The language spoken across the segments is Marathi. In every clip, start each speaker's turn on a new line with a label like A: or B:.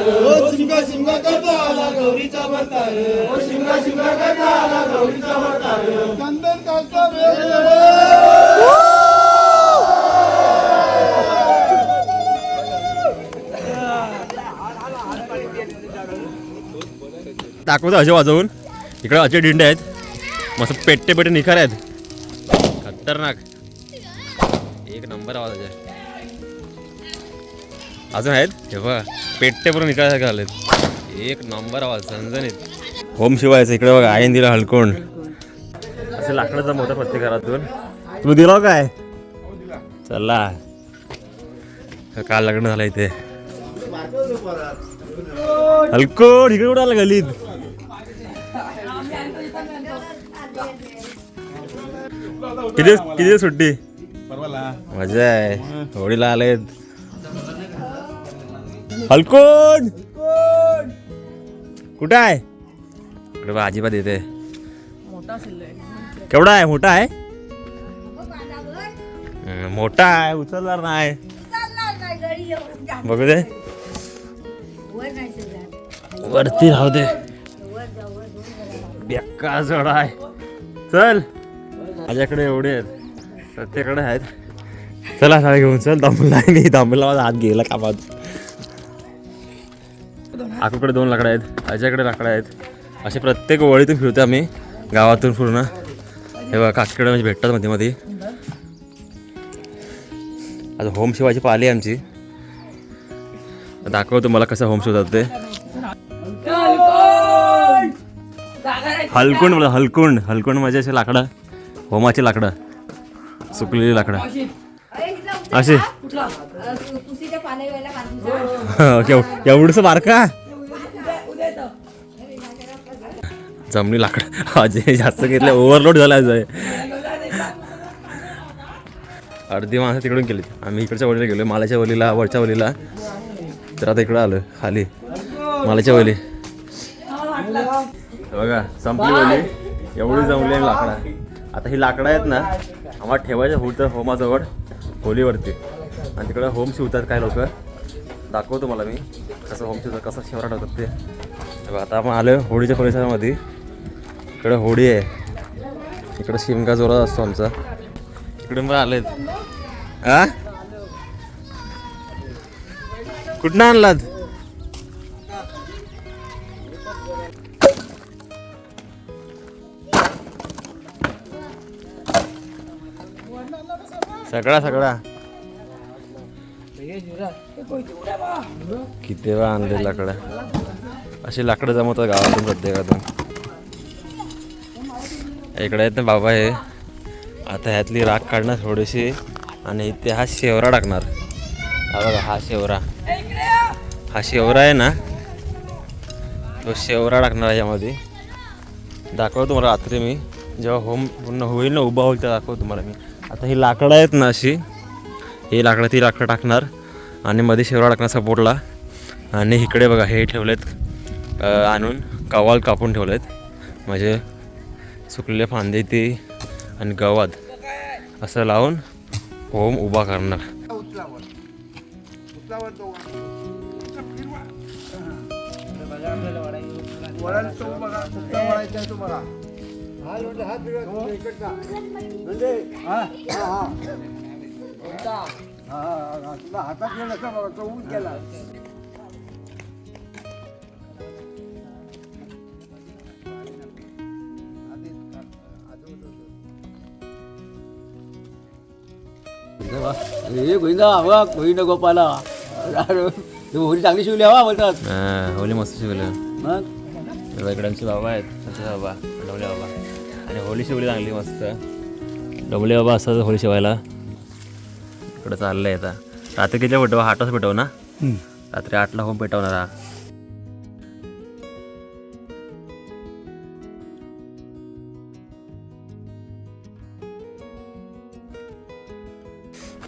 A: ओ शिमगा शिमगा करता आला गौरीचा भरतार ओ शिमगा शिमगा करता आला गौरीचा भरतार चंदन काचा
B: दाखवतो अजय वाजवून. इकडे अजय दिंडे आहेत, मस्त पेट्टे पेट्टे निखार आहेत, खतरनाक एक नंबर आवाज आहे. अजून आहेत हे बघा पेट्टे पण निखार घालत, एक नंबर आवाज झणझणीत. ओम शिवायचं इकडे बघा आईन दिला हलकोंड, असं लाकडाचा मोठा प्रत्येक घरातून. तुम्ही दिला काय? चला काल लग्न झालं इथे. हलकोंड इकडे कुठं आला गलीत? किती सुट्टी? मजा आहे, होळीला आलेत. हलकोंड कुठं आहे? इकडे बा अजिबात येते. केवढा आहे? मोठा आहे, मोठा आहे, उचलणार नाही. बघू दे वरती राहू दे, बेकार जोडा आहे. चल माझ्याकडे एवढे आहेत, प्रत्येकडे आहेत. चला साडे घेऊन चल. दांबला नाही, दांबला माझा हात गेला कामात. आकूकडे 2 लाकडं आहेत, आज्याकडे लाकडं आहेत. असे प्रत्येक वळीतून फिरतो आम्ही गावातून पूर्ण. हे बघा काकीकडे म्हणजे भेटतात मध्ये मध्ये. आता होम शिवायची पाली आहे आमची, दाखवतो मला कसं होम शिवतात ते. हलकुंड बोला, हलकुंड. हलकुंड म्हणजे असे लाकडं, होमाची लाकडं, सुकलेली लाकडं असे. एवढंच बारका जमली लाकडं. अजय जास्त घेतलं, ओव्हरलोड झाला आहे. अर्धी माणसं तिकडून केली, आम्ही इकडच्या वलीला गेलो, मालाच्या वलीला, वरच्या वलीला. तर आता इकडं आलो खाली मालाच्या वली. बघा संपली वली, एवढी जमली आहे लाकडा. आता ही लाकडं आहेत ना आम्हाला ठेवायचं होतं होमाजवळ होलीवरती, आणि तिकडं होम शिवतात काय लोक. दाखवतो मला मी कसं होम शिवतात, कसं शेवरा ठेवतात ते. आता आपण आलो होळीच्या परिसरामध्ये. इकडं होळी आहे, इकडं शिमगा जोरात असतो आमचा. इकडून पण आलेत. हा कुठनं आणलात? सगळा सगळा किती वेळा आणले लाकडं. अशी लाकडं जमवतात गावातून प्रत्येकातून. इकडे आहेत ना बाबा हे. आता ह्यातली राख काढणार थोडीशी, आणि इथे हा शेवरा टाकणार. हा बघा हा शेवरा, हा शेवरा आहे ना, तो शेवरा टाकणार यामध्ये. दाखवतो तुम्हाला रात्री मी जेव्हा होम पूर्ण होईल ना, उभा होईल तेव्हा दाखवतो तुम्हाला मी. आता ही लाकडं आहेत ना अशी, ही लाकडं ती लाकडं टाकणार, आणि मध्ये शेवरा टाकणार सपोर्टला. आणि इकडे बघा हे ठेवलेत आणून कवाल कापून ठेवलेत, म्हणजे सुकलेले फांदे ती आणि गवाद असं लावून होम उभा करणार.
C: गोविंद गोपाला होळी चांगली शिवली हवा बोलतात.
B: होली मस्त शिवलं.
C: मग
B: इकडे आमचे बाबा आहेत, सचे बाबा, डबले बाबा, आणि होली शिवली चांगली मस्त. डबले बाबा असं होली शिवायला इकडं चाललं आहे. आता रात्री किती पेटव? 8 वाजता पेटव ना, रात्री 8ला होम पेटवणार हा.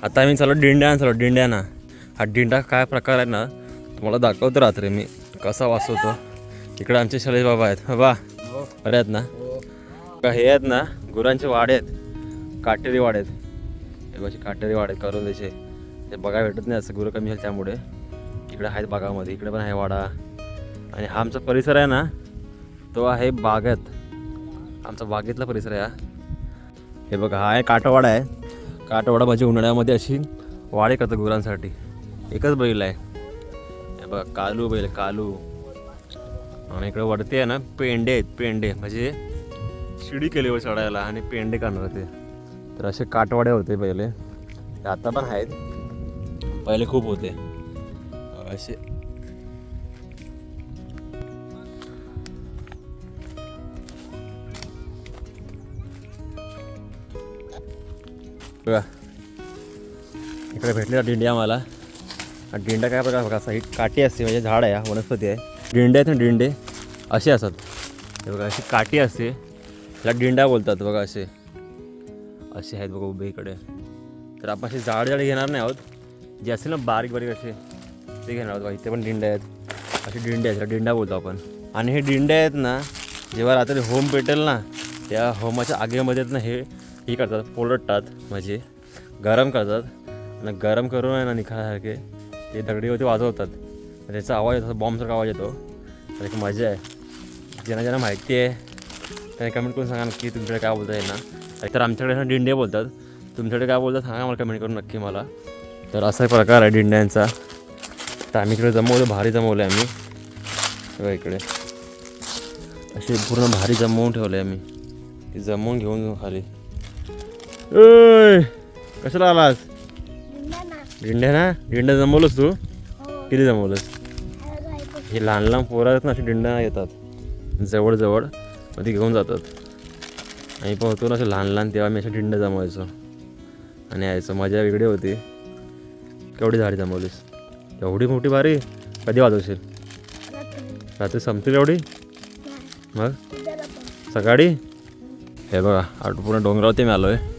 B: आता आम्ही चालू दिंड्या ना. हा दिंडा काय प्रकार आहे ना तुम्हाला दाखवतो रात्री मी कसा वाचवतो. इकडे आमचे शैलेश बाबा आहेत. बाबा बरे आहेत ना? हे आहेत ना गुरांचे वाडे आहेत, काटेरी वाडे आहेत. हे बघा काटेरी वाडे करून द्यायचे, ते बघायला भेटत नाही असं, गुरं कमी झाली त्यामुळे. इकडे आहेत बागामध्ये, इकडे पण आहे वाडा. आणि हा आमचा परिसर आहे ना तो आहे बागेत, आमचा बागेतला परिसर आहे हा. हे बघा हा आहे काटवाडा आहे. काटवाडा म्हणजे उन्हाळ्यामध्ये अशी वाडे करतात गुरांसाठी. एकच बैल आहे हे बघा, कालू बैल कालू. आणि इकडे वरती आहे ना पेंडे आहेत, पेंडे म्हणजे शिडी केली वर चढायला आणि पेंडे करणार होते. तर असे काटवाडे होते पहिले, ते आता पण आहेत, पहिले खूप होते असे. बघा इकडे भेटलेला दिंडी आम्हाला. दिंडा काय बघा बघा, असा ही काठी असते म्हणजे झाड आहे, वनस्पती आहे. दिंडे आहेत ना दिंडे असे असतात. हे बघा अशी काठी असते, त्याला दिंडा बोलतात. बघा असे असे आहेत बघा उभे इकडे. तर आपण असे जाड घेणार नाही आहोत, जे असेल ना बारीक बारीक असे ते घेणार आहोत. बघा इथे पण दिंडे आहेत, असे दिंडे आहेत, दिंडा बोलतो आपण. आणि हे दिंडे आहेत ना जेव्हा रात्री होम पेटेल ना त्या होमाच्या आगीमध्ये ना हे करतात, पोलटतात म्हणजे गरम करतात. आणि गरम करून आहे ना निखासारखे ते दगडीवरती वाजवतात. त्याचा आवाज येतो, बॉम्बसारखा आवाज येतो. तर एक मजा आहे. ज्यांना ज्यांना माहिती आहे त्याने कमेंट करून सांगा नक्की तुमच्याकडे काय बोलता येईल ना. तर आमच्याकडे दिंडे बोलतात, तुमच्याकडे काय बोलतात सांगा मला कमेंट करून नक्की मला. तर असा एक प्रकार आहे दिंड्यांचा. तर आम्ही इकडे जमवलं, भारी जमवलं आहे आम्ही. बघा इकडे असे पूर्ण भारी जमवून ठेवले आम्ही. ते जमवून घेऊन जाऊ खाली. कशाला आलास? दिंड्या ना, दिंड्या जमवलंस तू? किती जमवलंस? हे लहान लहान पोरं आहेत ना असे दिंड्या येतात जवळजवळ, मग ते घेऊन जातात. आम्ही पण होतो ना असे लहान लहान, तेव्हा मी असे दिंड्या जमवायचो आणि यायचो, मजा वेगळी होती. केवढी झाडी जमवलीस? एवढी मोठी भारी कधी वाजवशील? रात्री संपतील एवढी? मग सकाळी? हे बघा पूर्ण डोंगरावरती मी आलो आहे.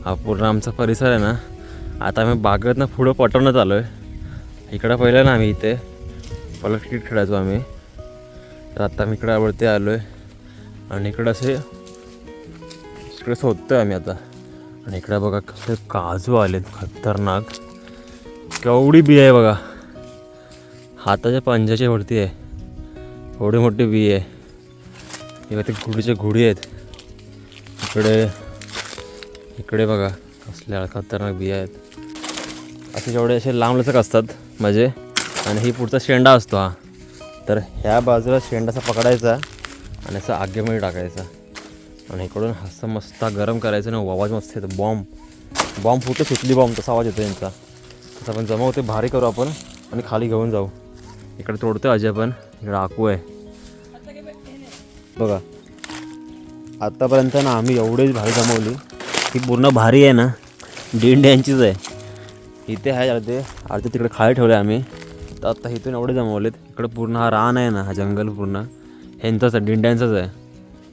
B: हा पूर्ण आमचा परिसर आहे ना. आता आम्ही बागेत ना पुढं पटवण्यात आलो आहे. इकडं पहिलं ना आम्ही इथे पहिलं क्रिकेट खेळायचो आम्ही. तर आता मी इकडं वरती आलो आहे आणि इकडं असे इकडे शोधतो आहे आम्ही आता. आणि इकडं बघा कसले काजू आलेत खतरनाक, केवढी बी आहे बघा, हाताच्या पंजाच्या वरती आहे, एवढी मोठी बी आहे. हे ते गुढीचे घुडी आहेत. इकडे बघा कसल्या खतरनाक बिया आहेत. असे जेवढे असे लांब लचक असतात म्हणजे. आणि ही पुढचा शेंडा असतो हा. तर ह्या बाजूला शेंडा असा पकडायचा आणि असा आगीमध्ये टाकायचा आणि इकडून असं मस्त गरम करायचं ना. आवाज मस्त येतो, बॉम्ब फुटतो, सुटली बॉम्ब तसा आवाज येतो यांचा. तसं आपण जमवते, भारी करू आपण आणि खाली घेऊन जाऊ. इकडे तोडतो अजय पण, इकडे आकू आहे बघा. आत्तापर्यंत ना आम्ही एवढीच भारी जमवली. ही पूर्ण भारी आहे ना दिंड्यांचीच आहे. इथे आहे अर्धे तिकडे खाली ठेवले आम्ही. तर आत्ता इथून एवढे जमवलेत. इकडे पूर्ण हा रान आहे ना, हा जंगल पूर्ण ह्यांचाच आहे, दिंड्यांचाच आहे.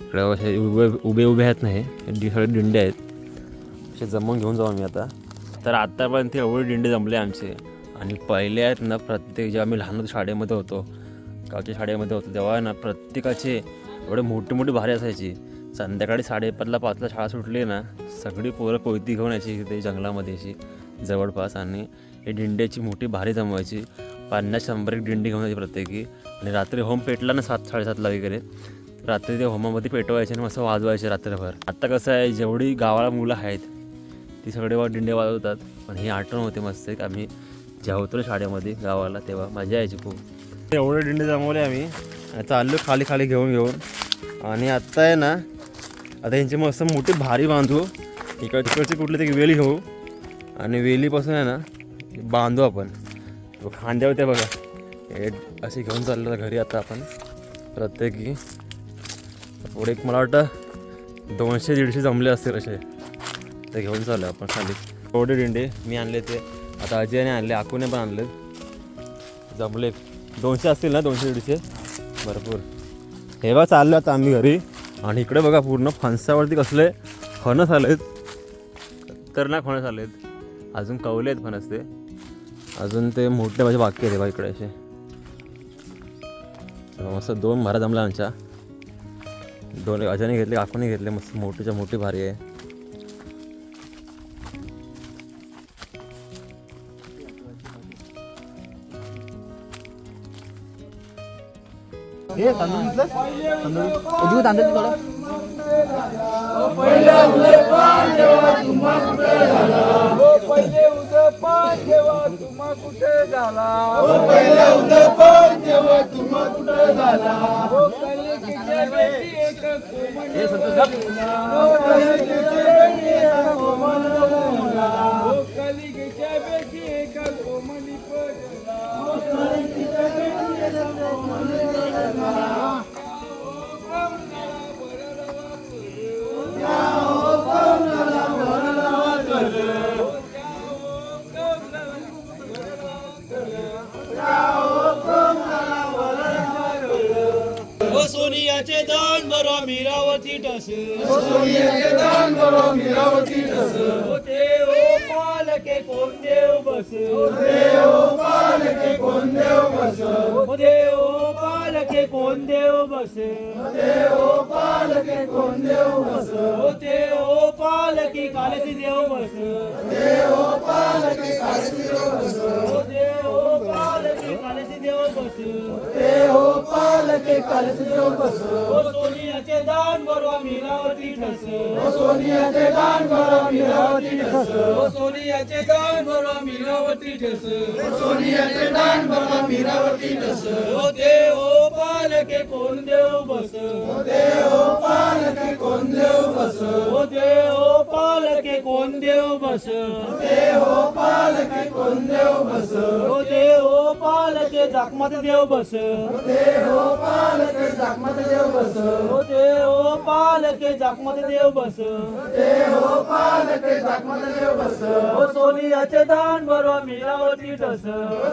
B: इकडे असे उभे आहेत ना, हे सगळे दिंडे आहेत. असे जमवून घेऊन जाऊ आम्ही आता. तर आत्तापर्यंत एवढे दिंडे जमले आमचे. आणि पहिले आहेत ना प्रत्येक, जेव्हा आम्ही लहान होतो शाळेमध्ये होतो, गावच्या शाळेमध्ये होतो, तेव्हा ना प्रत्येकाचे एवढे मोठी भारी असायची. संध्याकाळी 5:30ला शाळा सुटली ना, सगळी पोरं कोयती घेऊन यायची इथे जंगलामध्ये अशी जवळपास. आणि ही दिंड्याची मोठी भारी जमवायची. 50-100 एक दिंडी घेऊन यायची प्रत्येकी. आणि रात्री होम पेटला ना 7-7:30ला वगैरे, रात्री ते होमामध्ये पेटवायचे आणि मस्त वाजवायचे रात्रभर. आत्ता कसं आहे, जेवढी गावाला मुलं आहेत ती सगळे दिंडे वाजवतात. पण ही आठवण होते मस्त एक, आम्ही जेव्हा होतो शाळेमध्ये गावाला तेव्हा मजा यायची खूप. एवढे दिंडे जमवले आम्ही, चाललो खाली घेऊन. आणि आत्ता आहे ना, आता यांची मस्त मोठी भारी बांधू. तिकडची कुठली तरी वेली घेऊ आणि वेलीपासून आहे ना बांधू आपण खांद्यावर. ते बघा हे असे घेऊन चाललं घरी आता आपण प्रत्येकी. पुढे मला वाटतं 200-150 जमले असतील असे, ते घेऊन चाललो आपण खाली. एवढे दिंडे मी आणले, ते आता अजयने आणले, आकूने पण आणले. जमले 200 असतील ना, 200-150 भरपूर. हे बघा चाललो आता आम्ही घरी. आणि इकडे बघा पूर्ण फणसावरती कसले फणस आलेत, खतरनाक फणस आलेत. अजून कवले आहेत फणस, ते अजून ते मोठे माझे बाकी आहेत बघा इकडे असे. मस्त 2 भाऱ्या जमल्या आमच्या. 2 अजयने घेतले, आखूने घेतले. मस्त मोठीच्या मोठी भारी आहे.
A: हे तांदूळ घेतलं तांदूळ तांदूळ थोडं
D: पहिले उदपान जेव्हा तुम्हा कुठे झाला पहिले उदपान जेव्हा तुम्हा कुठे झाला
A: पहिला उदपान जेव्हा तुम्हा कुठे झाला
D: कलिकेच्या बेटी एक कोमल कलिकेच्या बेटी एक कोमली
A: सोनियाचे दान बरो मीरावती टस
D: सोनियाचे दान बरो मीरावती टस
A: होते ओ पालके कोण देव बस
D: होते ओ पालके कोण देव बस
A: होते ओ पालके कोण देव बस
D: होते ओ पालके कोण देव बस
A: होते ओ पालकी कालची देव बस
D: होते ओ पालके कालची देव बस
A: होते ओ पालकी कालची देव बस
D: होते ओ पालके कालची देव बस
A: ओ सोनियाचे दान बरो मीरावती ठस
D: ओ सोनियाचे दान बरो मीरावती ठस
A: ओ सोनियाचे दान बरो मीरावती ठस
D: सोनियाचे दान बरो मीरावती ठस
A: होते ओ पालके कोण देव बस
D: होते ओ पालके कोण देव बस
A: होते ओ पालके कोण देव बस
D: होते ओ पालके कोण देव बस
A: होते ओ पालके जाकमात देव बस
D: होते ओ पालके जागमत देव बस
A: होते ओ पालके जाकमात देव बस
D: होते ओ पालके जागमत देव बस
A: ओ सोनियाचे दान बरो मीरावती ठस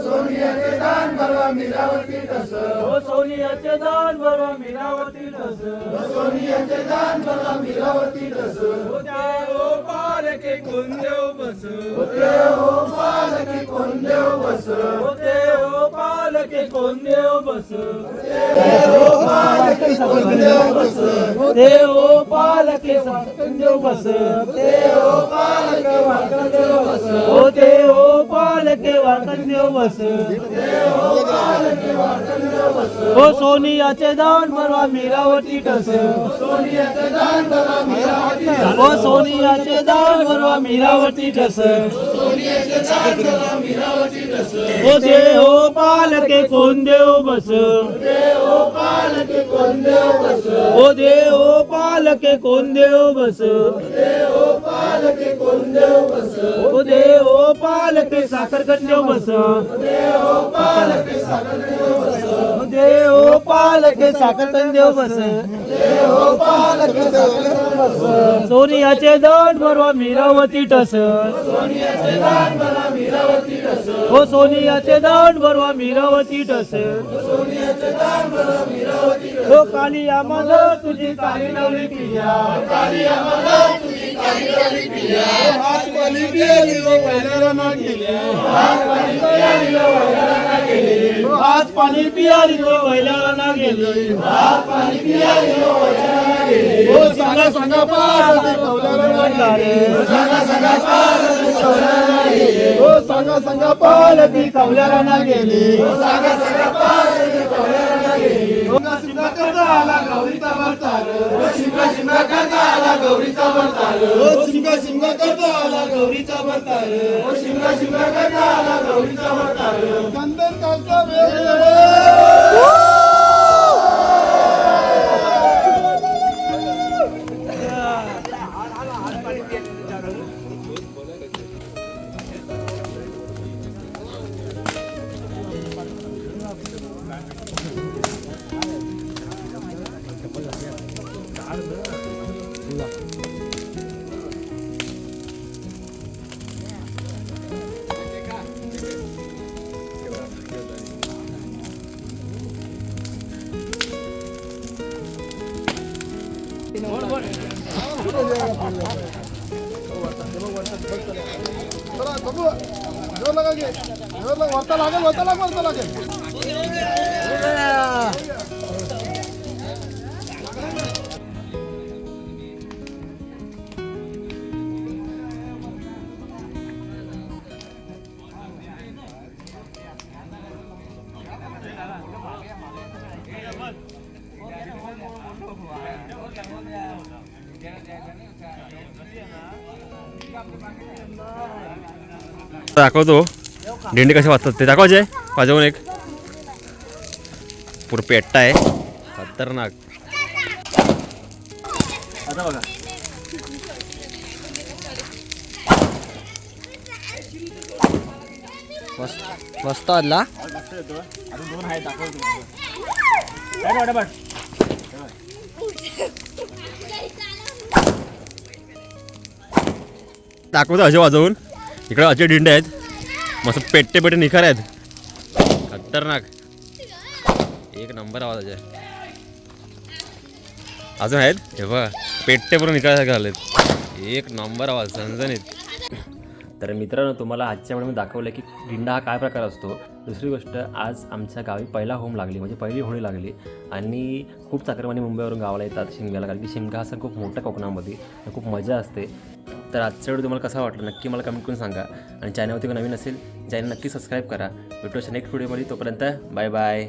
D: सोनियाचे दान बरो मीरावती ठस
A: ओ सोनियाचे दान बरो मीरावती ठस
D: सोनियाचे दान बरो मीरावती ठस
A: होते ओ पालके कोण देव बस
D: होते ओ पालके कोण देव बस
A: होते ओ पालके कोण देव बस
D: पालके कोण देव बस
A: होते ओ पालके कोण देव बस
D: होते ओ पालके वाकण देव बस
A: होते ओ पालके वाकण देव बस
D: पालके वाकण देव बस
A: ओ सोनियाचे दान बरो मीरावती ठस
D: सोनियाचे दान बरो मीरावती ठस
A: ओ सोनियाचे दान बरो मीरावती ठस
D: सोनियाचे दान बरो मीरावती ठस
A: होते ओ पालके कोण देव बस
D: होते ओ पालके कोण देव बस
A: होते ओ पालके कोण देव बस
D: होते ओ पालके कोण देव बस
A: होते ओ पालके साखरकन देव बस
D: होते ओ पालके साखर देव बस
A: होते ओ पालके साखरकन देव बस
D: होते ओ पालके साखर देव बस
A: सोनियाचे दान बरो मीरावती ठस
D: सोनियाचे दान बरो मीरावती ठस
A: हो सोनियाचे दान बरो मीरावती ठस
D: सोनियाचे दान बरो मीरावती ठस
A: हो काली आम्हाला तुझी काली नवली पिया
D: काली आम्हाला तुझी काली नवली पिया
A: हात पाणी पियाली व पहिल्याला ना गेल्या
D: हात पाणी पियाली व वैराला ना गेली
A: हात पाणी पियाली व पहिल्याला ना गेली
D: हात पाणी पियाली व वैराला ना गेली
A: हो सांगा सांगा पार्वती कौलाला ना गेली
D: सांगा सांगा पार्वती कौलाला ना गेली
A: हो सांगा सांगा पार्वती कौलाला ना गेली
D: सांगा सांगा पार्वती कौलाला ना गेली
A: शिमला करता आला गौरीचा अवतार
D: शिमगा शिमगा करता आला गौरीचा अवतार
A: हो शिमगा शिमगा करता आला गौरीचा अवतार
D: शिमगा शिमगा करता आला गौरीचा अवतार
A: चंदन कालचा वेळ वरता लागेल
B: दाखवतो दिंडे कसे वाजतात ते दाखवायचे वाजवून एक पूर्ण पेट्टा आहे खतरनाक. आता बघा
C: मस्त वाजला.
B: दाखवतो असे वाजवून. इकडे असे दिंडे आहेत मस्त पेट्टे पेट्टे निखार आहेत खतरनाक एक नंबर आवाज आहे. अजून आहेत हे बघा पेट्टे पूर्ण निखार झालेत एक नंबर आवाज झणझणीत. तर मित्रांनो तुम्हाला आजच्यामुळे मी दाखवलं की दिंडा हा काय प्रकार असतो. दुसरी गोष्ट आज आमच्या गावी पहिला होम लागली म्हणजे पहिली होळी लागली आणि खूप चाकरमानी मुंबईवरून गावाला येतात शिमग्याला कारण की शिमगा हा सण खूप मोठा कोकणामध्ये खूप मजा असते. तर आजच्या व्हिडिओ तुम्हाला कसा वाटला नक्की मला कमेंट करून सांगा आणि चॅनलवरती नवीन असेल चॅनल नक्की सबस्क्राईब करा. भेटूया नेक्स्ट व्हिडिओमध्ये तोपर्यंत बाय बाय.